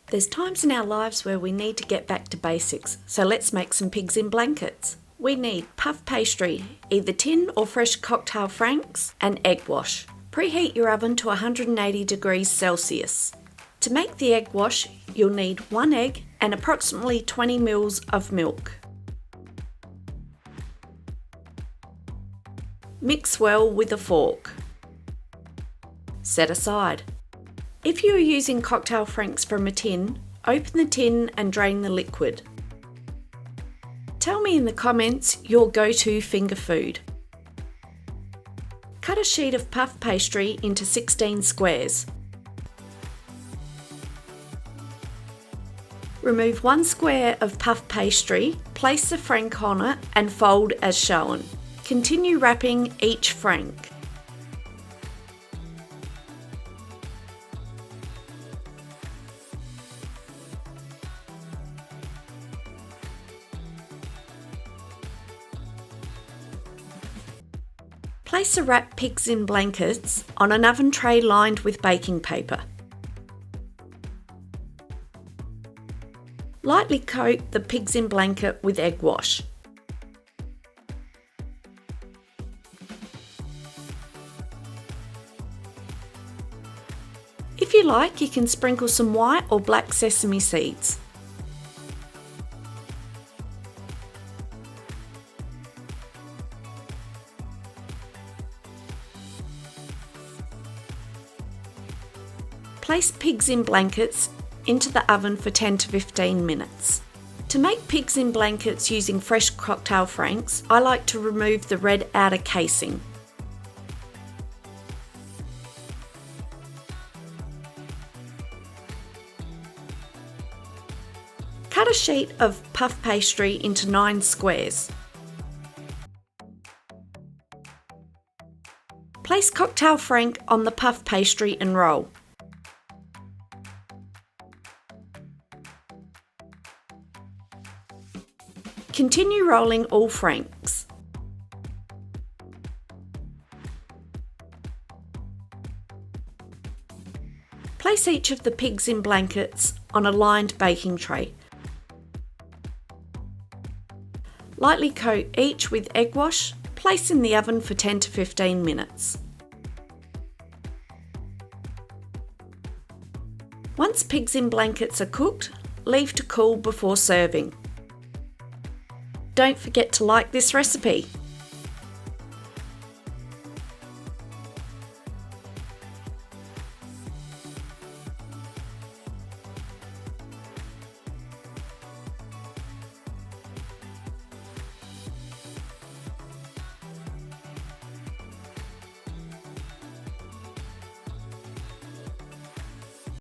There's times in our lives where we need to get back to basics, so let's make some pigs in blankets. We need puff pastry, either tin or fresh cocktail franks, and egg wash. Preheat your oven to 180 degrees Celsius. To make the egg wash, you'll need 1 egg and approximately 20 ml of milk. Mix well with a fork. Set aside. If you are using cocktail franks from a tin, open the tin and drain the liquid. Tell me in the comments your go-to finger food. Cut a sheet of puff pastry into 16 squares. Remove 1 square of puff pastry, place the frank on it and fold as shown. Continue wrapping each frank. Place the wrapped pigs in blankets on an oven tray lined with baking paper. Lightly coat the pigs in blanket with egg wash. If you like, you can sprinkle some white or black sesame seeds. Place pigs in blankets into the oven for 10 to 15 minutes. To make pigs in blankets using fresh cocktail franks, I like to remove the red outer casing. Cut a sheet of puff pastry into 9 squares. Place cocktail frank on the puff pastry and roll. Continue rolling all franks. Place each of the pigs in blankets on a lined baking tray. Lightly coat each with egg wash, place in the oven for 10 to 15 minutes. Once pigs in blankets are cooked, leave to cool before serving. Don't forget to like this recipe.